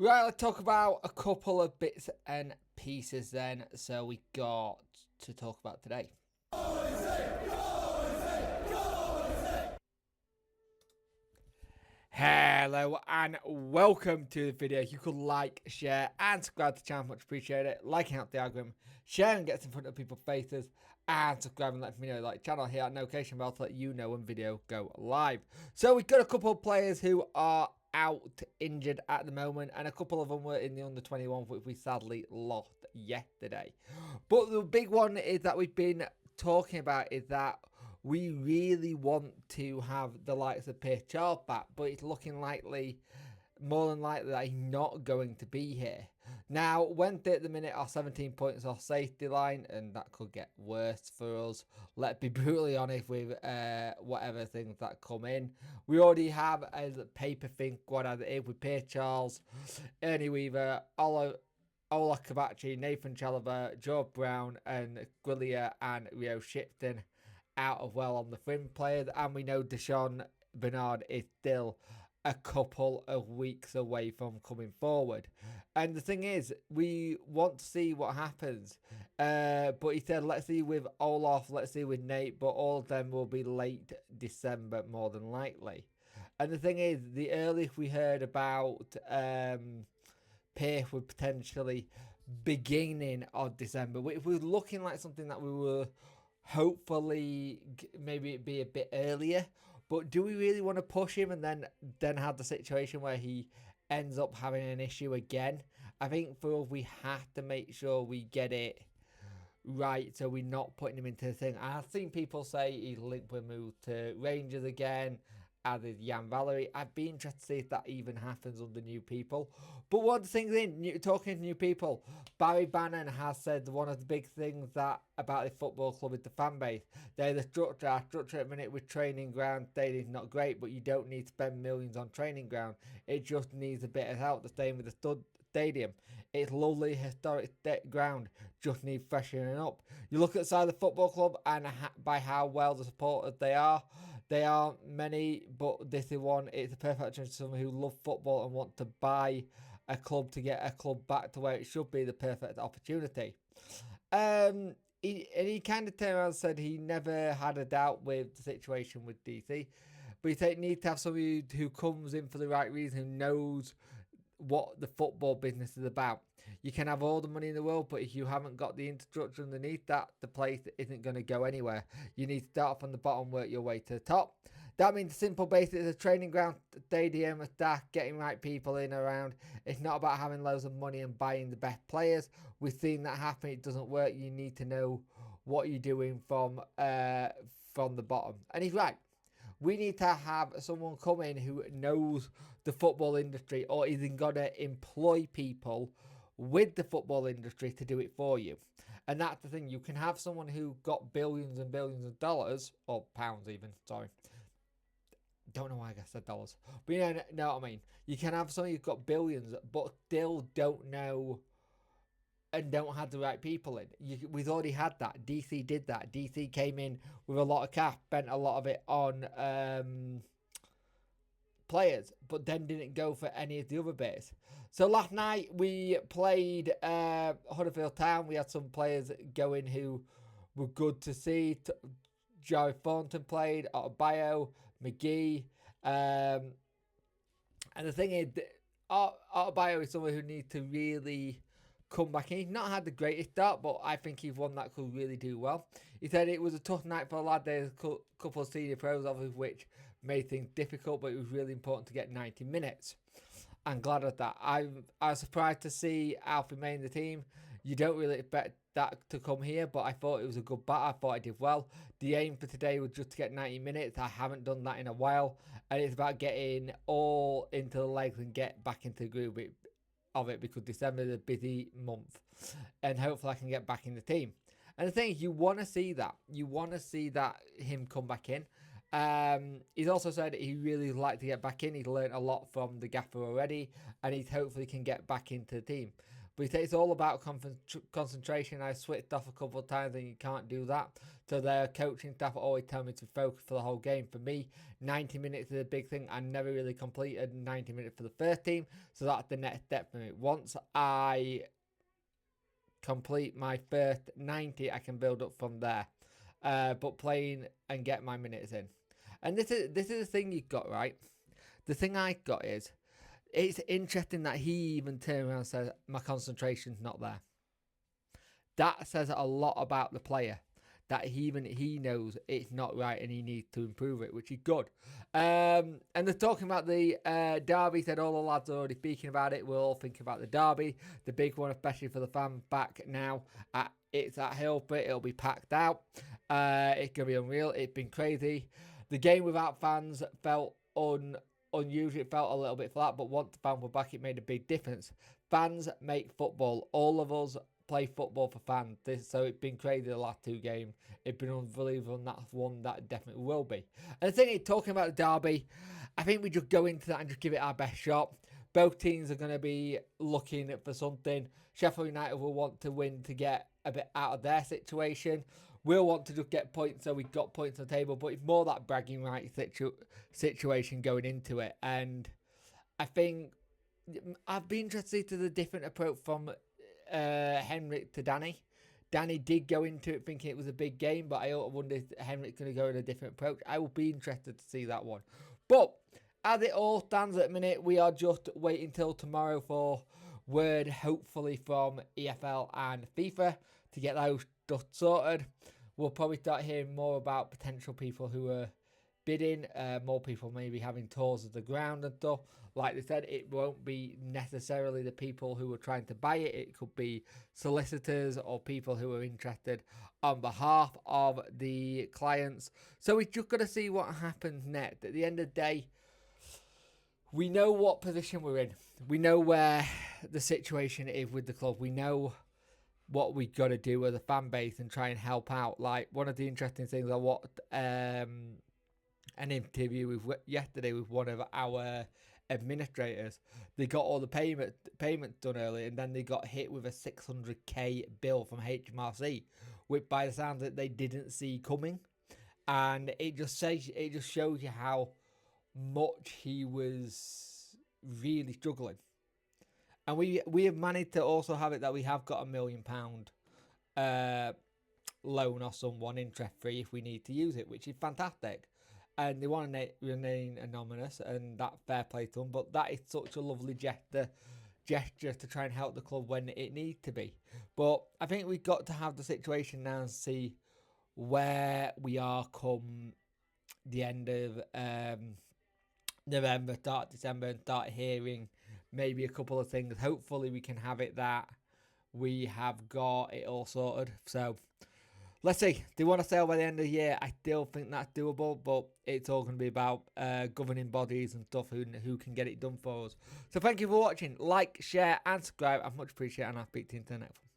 Right, let's talk about a couple of bits and pieces then. So we got to talk about today. Hello and welcome to the video. You could like, share and subscribe to the channel, much appreciate it. Liking out the algorithm, sharing gets in front of people's faces, and subscribe and let me know like channel here at notification bell to let you know when video go live. So we've got a couple of players who are out injured at the moment, and a couple of them were in the under 21, which we sadly lost yesterday. But the big one is that we've been talking about is that we really want to have the likes of Pierce Charles back, but it's looking likely, more than likely, that he's not going to be here. Now, Wednesday at the minute are 17 points off safety line, and that could get worse for us. Let's be brutally honest with whatever things that come in. We already have a paper thing going as it is with Pierce Charles, Ernie Weaver, Ola Kabachi, Nathan Chalobah, Joe Brown, and Gwillia and Rio Shipton out of well on the fringe players, and we know Deshaun Bernard is still a couple of weeks away from coming forward. And the thing is, we want to see what happens. But he said, let's see with Olaf, let's see with Nate, but all of them will be late December more than likely. And the thing is, the earliest we heard about Pierce would potentially beginning of December, which was looking like something that we were hopefully maybe it'd be a bit earlier. But do we really want to push him and then have the situation where he ends up having an issue again? I think for us, we have to make sure we get it right, so we're not putting him into the thing. And I've seen people say he's linked with move to Rangers again, as is Jan Valery. I'd be interested to see if that even happens under new people. But one of the things talking to new people, Barry Bannon has said one of the big things that about the football club is the fan base. They're the structure. Our structure at the minute with training ground stadium is not great, but you don't need to spend millions on training ground. It just needs a bit of help. The same with the stud stadium. It's lovely historic ground, just need freshening up. You look at the side of the football club and by how well the supporters they aren't many, but this is one. It's a perfect chance for someone who loves football and want to buy a club to get a club back to where it should be. The perfect opportunity. He kind of turned around and said he never had a doubt with the situation with DC, but he said you need to have somebody who comes in for the right reason, who knows what the football business is about. You can have all the money in the world, but if you haven't got the infrastructure underneath that, the place isn't going to go anywhere. You need to start from the bottom, work your way to the top. That means simple basics of training ground, stadium, staff, getting right people in around. It's not about having loads of money and buying the best players. We've seen that happen. It doesn't work. You need to know what you're doing from the bottom. And he's right. We need to have someone come in who knows the football industry or isn't going to employ people with the football industry to do it for you. And that's the thing. You can have someone who got billions and billions of dollars, or pounds even, sorry. Don't know why I said dollars. But you know what I mean. You can have someone who's got billions, but still don't know and don't have the right people in. We've already had that. DC did that. DC came in with a lot of cash, spent a lot of it on players, but then didn't go for any of the other bits. So last night we played Huddersfield Town. We had some players going who were good to see. Joey Thornton played, Otegbayo, McGee. And the thing is, Otegbayo is someone who needs to really come back in. He's not had the greatest start, but I think he's one that could really do well. He said it was a tough night for the lad. There's a couple of senior pros, of which made things difficult, but it was really important to get 90 minutes. I'm glad of that. I was surprised to see Alfie May in the team. You don't really expect that to come here, but I thought it was a good bat. I thought I did well. The aim for today was just to get 90 minutes. I haven't done that in a while, and it's about getting all into the legs and get back into the groove of it, because December is a busy month, and hopefully I can get back in the team. And the thing is, you want to see that. You want to see that him come back in. He's also said he really would like to get back in. He's learned a lot from the gaffer already, and he hopefully can get back into the team. But he said it's all about concentration. I switched off a couple of times and you can't do that. So their coaching staff always tell me to focus for the whole game. For me, 90 minutes is a big thing. I never really completed 90 minutes for the first team. So that's the next step for me. Once I complete my first 90, I can build up from there. But playing and get my minutes in. And this is the thing you got, right? The thing I got is, it's interesting that he even turned around and said, my concentration's not there. That says a lot about the player. That he knows it's not right and he needs to improve it, which is good. And they're talking about the derby. Said all the lads are already speaking about it. We're all thinking about the derby, the big one, especially for the fans back now. It's at Hillsborough. It'll be packed out. It's gonna be unreal. It's been crazy. The game without fans felt unusual. It felt a little bit flat, but once the fans were back, it made a big difference. Fans make football. All of us play football for fans. So it's been crazy the last two games. It's been unbelievable, and that's one that definitely will be. And the thing is, talking about the derby, I think we just go into that and just give it our best shot. Both teams are going to be looking for something. Sheffield United will want to win to get a bit out of their situation. We'll want to just get points, so we've got points on the table, but it's more that bragging rights situation going into it. And I think I've been interested to the different approach from Henrik to Danny. Danny did go into it thinking it was a big game, but I wonder if Henrik's going to go in a different approach. I will be interested to see that one. But as it all stands at the minute, we are just waiting till tomorrow for word, hopefully from EFL and FIFA, to get those stuff sorted. We'll probably start hearing more about potential people who are bidding, more people maybe having tours of the ground and stuff. Like they said, it won't be necessarily the people who are trying to buy it. It could be solicitors or people who are interested on behalf of the clients. So we've just got to see what happens next. At the end of the day, we know what position we're in. We know where the situation is with the club. We know what we got to do as a fan base and try and help out. Like, one of the interesting things I watched an interview with yesterday with one of our administrators. They got all the payments done early, and then they got hit with a 600k bill from HMRC, which by the sound that they didn't see coming. And it just shows you how much he was really struggling. And we have managed to also have it that we have got £1 million loan or someone interest free if we need to use it, which is fantastic. And they want to remain anonymous, and that fair play to them. But that is such a lovely gesture to try and help the club when it needs to be. But I think we've got to have the situation now and see where we are come the end of November, start December, and start hearing maybe a couple of things. Hopefully we can have it that we have got it all sorted. So let's see. They want to sell by the end of the year. I still think that's doable, but it's all going to be about governing bodies and stuff who can get it done for us. So thank you for watching. Like, share, and subscribe. I much appreciate it, and I'll speak to you in the next one.